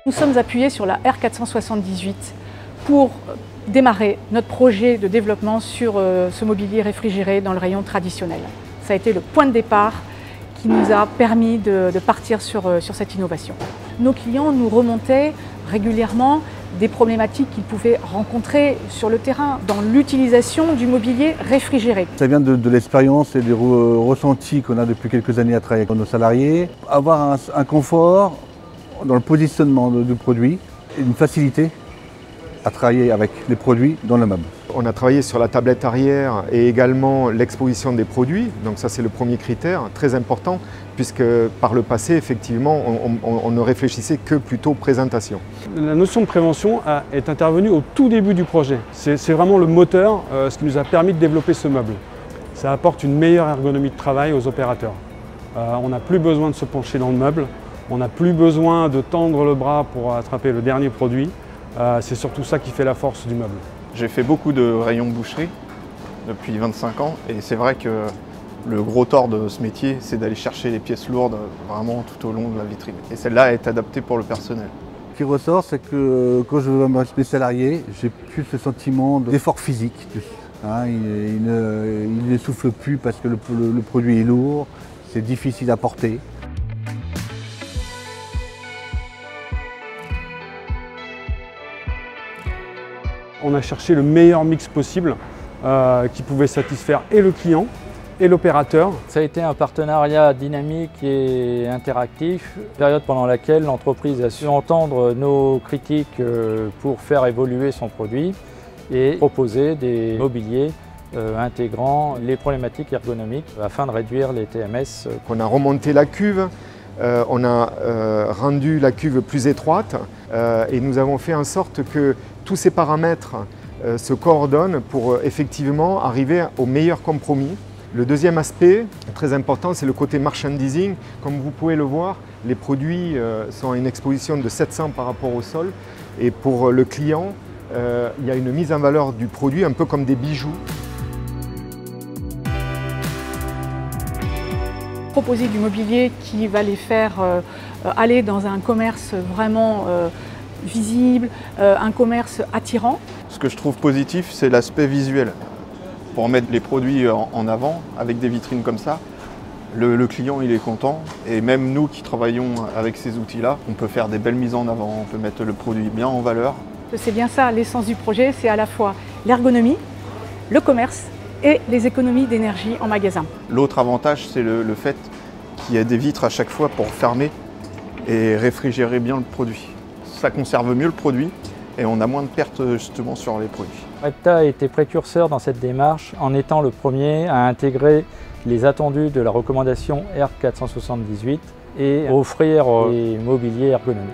Nous sommes appuyés sur la R478 pour démarrer notre projet de développement sur ce mobilier réfrigéré dans le rayon traditionnel. Ça a été le point de départ qui nous a permis de partir sur cette innovation. Nos clients nous remontaient régulièrement des problématiques qu'ils pouvaient rencontrer sur le terrain dans l'utilisation du mobilier réfrigéré. Ça vient de l'expérience et des ressentis qu'on a depuis quelques années à travailler avec nos salariés. Avoir un confort dans le positionnement du produit et une facilité à travailler avec les produits dans le meuble. On a travaillé sur la tablette arrière et également l'exposition des produits. Donc ça, c'est le premier critère, très important, puisque par le passé, effectivement, on ne réfléchissait que plutôt présentation. La notion de prévention est intervenue au tout début du projet. C'est vraiment le moteur, ce qui nous a permis de développer ce meuble. Ça apporte une meilleure ergonomie de travail aux opérateurs. On n'a plus besoin de se pencher dans le meuble, on n'a plus besoin de tendre le bras pour attraper le dernier produit. C'est surtout ça qui fait la force du meuble. J'ai fait beaucoup de rayons boucherie depuis 25 ans et c'est vrai que le gros tort de ce métier, c'est d'aller chercher les pièces lourdes vraiment tout au long de la vitrine. Et celle-là est adaptée pour le personnel. Ce qui ressort, c'est que quand je vais avec mes salariés, j'ai plus ce sentiment d'effort physique. Il ne souffle plus parce que le produit est lourd, c'est difficile à porter. On a cherché le meilleur mix possible qui pouvait satisfaire et le client et l'opérateur. Ça a été un partenariat dynamique et interactif, période pendant laquelle l'entreprise a su entendre nos critiques pour faire évoluer son produit et proposer des mobiliers intégrant les problématiques ergonomiques afin de réduire les TMS. On a remonté la cuve, on a rendu la cuve plus étroite et nous avons fait en sorte que tous ces paramètres se coordonnent pour effectivement arriver au meilleur compromis. Le deuxième aspect très important, c'est le côté merchandising. Comme vous pouvez le voir, les produits sont à une exposition de 700 par rapport au sol. Et pour le client, il y a une mise en valeur du produit un peu comme des bijoux. Proposer du mobilier qui va les faire aller dans un commerce vraiment visible, un commerce attirant. Ce que je trouve positif, c'est l'aspect visuel. Pour mettre les produits en avant, avec des vitrines comme ça, le client il est content. Et même nous qui travaillons avec ces outils-là, on peut faire des belles mises en avant, on peut mettre le produit bien en valeur. C'est bien ça, l'essence du projet, c'est à la fois l'ergonomie, le commerce et les économies d'énergie en magasin. L'autre avantage, c'est le fait qu'il y ait des vitres à chaque fois pour fermer et réfrigérer bien le produit. Ça conserve mieux le produit et on a moins de pertes justement sur les produits. Repta a été précurseur dans cette démarche en étant le premier à intégrer les attendus de la recommandation R478 et offrir des mobiliers ergonomiques.